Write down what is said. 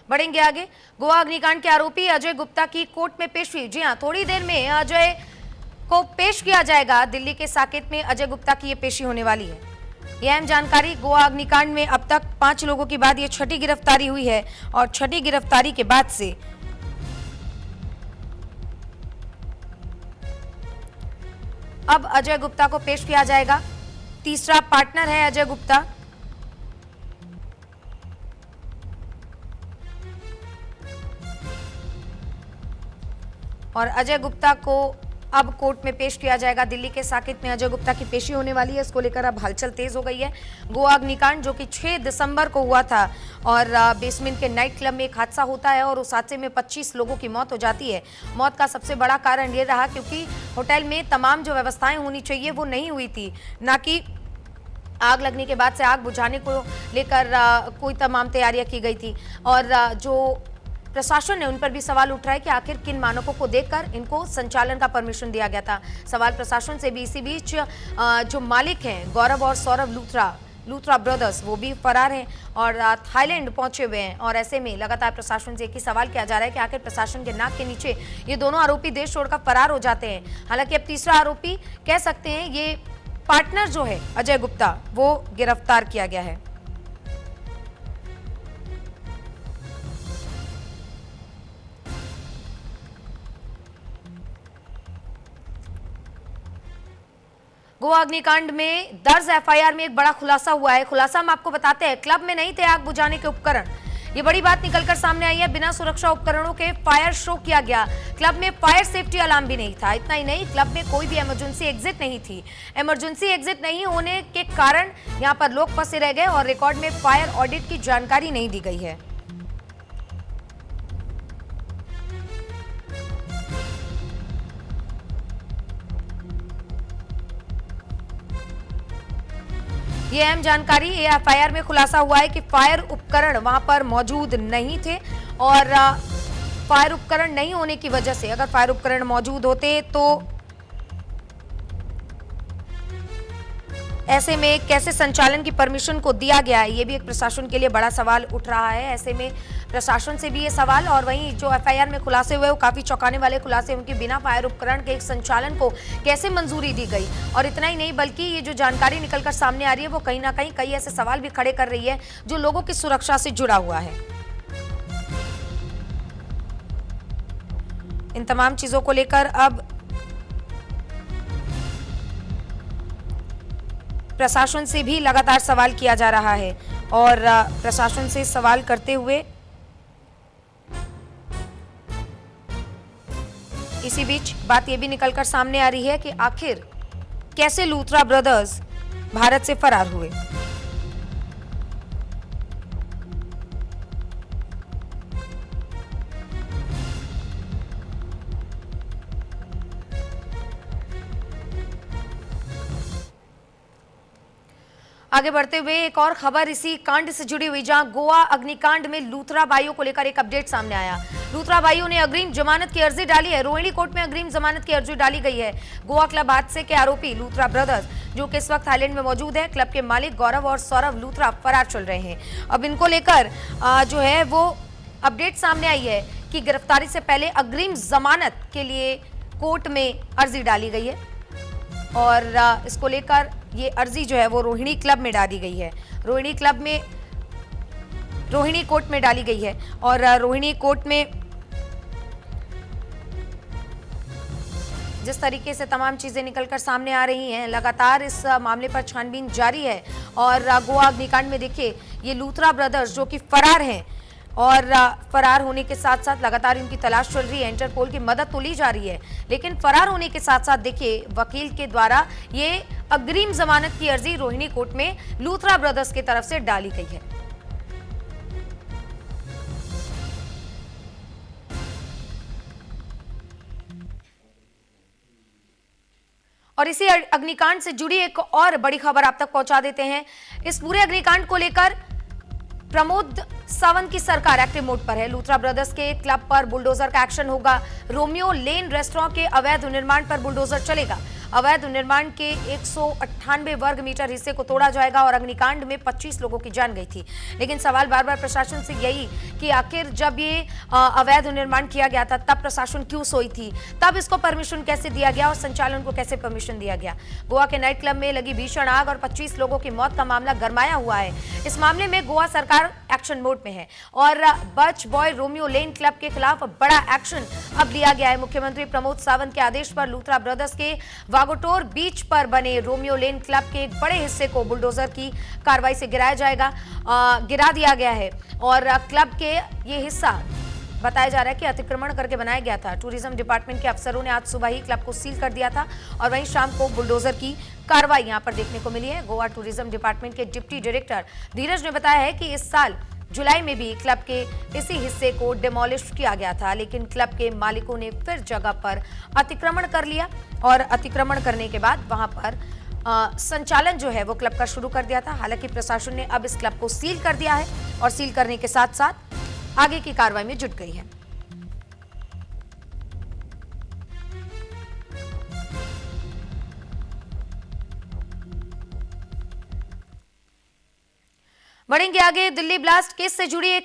बढ़ेंगे आगे। गोवा अग्निकांड के आरोपी अजय गुप्ता की कोर्ट में पेशी। जी हां, थोड़ी देर में अजय को पेश किया जाएगा। दिल्ली के साकेत में अजय गुप्ता की ये पेशी होने वाली है। यह अहम जानकारी। गोवा अग्निकांड में अब तक 5 लोगों के बाद ये छठी गिरफ्तारी हुई है और छठी गिरफ्तारी के बाद से अब अजय गुप्ता को पेश किया जाएगा। तीसरा पार्टनर है अजय गुप्ता। और अजय गुप्ता को अब कोर्ट में पेश किया जाएगा। दिल्ली के साकेत में अजय गुप्ता की पेशी होने वाली है। इसको लेकर अब हलचल तेज हो गई है। गोवा अग्निकांड जो कि 6 दिसंबर को हुआ था और बेसमेंट के नाइट क्लब में एक हादसा होता है और उस हादसे में 25 लोगों की मौत हो जाती है। मौत का सबसे बड़ा कारण ये रहा क्योंकि होटल में तमाम जो व्यवस्थाएं होनी चाहिए वो नहीं हुई थी, ना कि आग लगने के बाद से आग बुझाने को लेकर कोई तमाम तैयारियां की गई थी। और जो प्रशासन है उन पर भी सवाल उठ रहा है कि आखिर किन मानकों को देखकर इनको संचालन का परमिशन दिया गया था। सवाल प्रशासन से भी। इसी बीच जो मालिक हैं गौरव और सौरभ लूथरा ब्रदर्स, वो भी फरार हैं और थाईलैंड पहुंचे हुए हैं। और ऐसे में लगातार प्रशासन से एक ही सवाल किया जा रहा है कि आखिर प्रशासन के नाक के नीचे ये दोनों आरोपी देश छोड़कर फरार हो जाते हैं। हालांकि अब तीसरा आरोपी कह सकते हैं, ये पार्टनर जो है अजय गुप्ता, वो गिरफ्तार किया गया है। गोवा अग्निकांड में दर्ज एफआईआर में एक बड़ा खुलासा हुआ है। खुलासा हम आपको बताते हैं। क्लब में नहीं थे आग बुझाने के उपकरण, ये बड़ी बात निकलकर सामने आई है। बिना सुरक्षा उपकरणों के फायर शो किया गया। क्लब में फायर सेफ्टी अलार्म भी नहीं था। इतना ही नहीं, क्लब में कोई भी इमरजेंसी एग्जिट नहीं थी। इमरजेंसी एग्जिट नहीं होने के कारण यहां पर लोग फंसे रह गए और रिकॉर्ड में फायर ऑडिट की जानकारी नहीं दी गई है। ये अहम जानकारी। एफआईआर में खुलासा हुआ है कि फायर उपकरण वहां पर मौजूद नहीं थे और फायर उपकरण नहीं होने की वजह से, अगर फायर उपकरण मौजूद होते तो ऐसे में कैसे संचालन की परमिशन को दिया गया है, ये भी एक प्रशासन के लिए बड़ा सवाल उठ रहा है। ऐसे में प्रशासन से भी ये सवाल। और वहीं जो एफआईआर में खुलासे हुए वो काफी चौंकाने वाले खुलासे, उनके बिना फायर उपकरण के एक संचालन को कैसे मंजूरी दी गई। और इतना ही नहीं, बल्कि ये जो जानकारी निकलकर सामने आ रही है वो कहीं ना कहीं कई ऐसे सवाल भी खड़े कर रही है जो लोगों की सुरक्षा से जुड़ा हुआ है। इन तमाम चीजों को लेकर अब प्रशासन से भी लगातार सवाल किया जा रहा है और प्रशासन से सवाल करते हुए इसी बीच बात यह भी निकलकर सामने आ रही है कि आखिर कैसे लूथरा ब्रदर्स भारत से फरार हुए। आगे बढ़ते हुए एक और खबर इसी कांड से जुड़ी हुई, जहां गोवा अग्निकांड में लूथरा भाइयों को लेकर एक अपडेट सामने आया। लूथरा भाइयों ने अग्रिम जमानत की अर्जी डाली है। रोहिणी कोर्ट में अग्रिम जमानत की अर्जी डाली गई है। गोवा क्लब हादसे के आरोपी लूथरा ब्रदर्स, जो कि इस वक्त थाईलैंड में मौजूद है, क्लब के मालिक गौरव और सौरभ लूथरा फरार चल रहे हैं। अब इनको लेकर जो है वो अपडेट सामने आई है कि गिरफ्तारी से पहले अग्रिम जमानत के लिए कोर्ट में अर्जी डाली गई है और इसको लेकर ये अर्जी जो है वो रोहिणी क्लब में डाली गई है। रोहिणी कोर्ट में डाली गई है और रोहिणी कोर्ट में जिस तरीके से तमाम चीजें निकलकर सामने आ रही हैं, लगातार इस मामले पर छानबीन जारी है। और गोवा अग्निकांड में देखिए, ये लूथरा ब्रदर्स जो कि फरार हैं और फरार होने के साथ साथ लगातार इनकी तलाश चल रही है। इंटरपोल की मदद तो ली जा रही है, लेकिन फरार होने के साथ साथ देखिए वकील के द्वारा ये अग्रिम जमानत की अर्जी रोहिणी कोर्ट में लूथरा ब्रदर्स की तरफ से डाली गई है। और इसी अग्निकांड से जुड़ी एक और बड़ी खबर आप तक पहुंचा देते हैं। इस पूरे अग्निकांड को लेकर प्रमोद सावंत की सरकार एक्टिव मोड पर है। लूथरा ब्रदर्स के क्लब पर बुलडोजर का एक्शन होगा। रोमियो लेन रेस्टोरेंट के अवैध निर्माण पर बुलडोजर चलेगा। अवैध निर्माण के 198 वर्ग मीटर हिस्से को तोड़ा जाएगा और अग्निकांड में 25 लोगों की जान गई थी। लेकिन सवाल बार बार प्रशासन से यही कि आखिर जब ये अवैध निर्माण किया गया था तब प्रशासन क्यों सोई थी, तब इसको परमिशन कैसे दिया गया और संचालन को कैसे परमिशन दिया गया। गोवा के नाइट क्लब में लगी भीषण आग और 25 लोगों की मौत का मामला गरमाया हुआ है। इस मामले में गोवा सरकार एक्शन मोड में है और बच बॉय रोमियो लेन क्लब के खिलाफ बड़ा एक्शन अब लिया गया है। मुख्यमंत्री प्रमोद सावंत के आदेश पर लूथरा ब्रदर्स के वागोटोर बीच पर बने रोमियो लेन क्लब के एक बड़े हिस्से को बुलडोजर की कार्रवाई से गिरा दिया गया है और क्लब के ये हिस्सा बताया जा रहा है कि अतिक्रमण करके बनाया गया था। टूरिज्म डिपार्टमेंट के अफसरों ने आज सुबह ही क्लब को सील कर दिया था और वहीं शाम को बुलडोजर की कार्रवाई यहां पर देखने को मिली है। गोवा टूरिज्म डिपार्टमेंट के डिप्टी डायरेक्टर धीरज ने बताया है कि इस साल जुलाई में भी क्लब के इसी हिस्से को डिमोलिश किया गया था, लेकिन क्लब के मालिकों ने फिर जगह पर अतिक्रमण कर लिया और अतिक्रमण करने के बाद वहां पर संचालन जो है वो क्लब का शुरू कर दिया था। हालांकि प्रशासन ने अब इस क्लब को सील कर दिया है और सील करने के साथ साथ आगे की कार्रवाई में जुट गई है। बढ़ेंगे आगे। दिल्ली ब्लास्ट केस से जुड़ी एक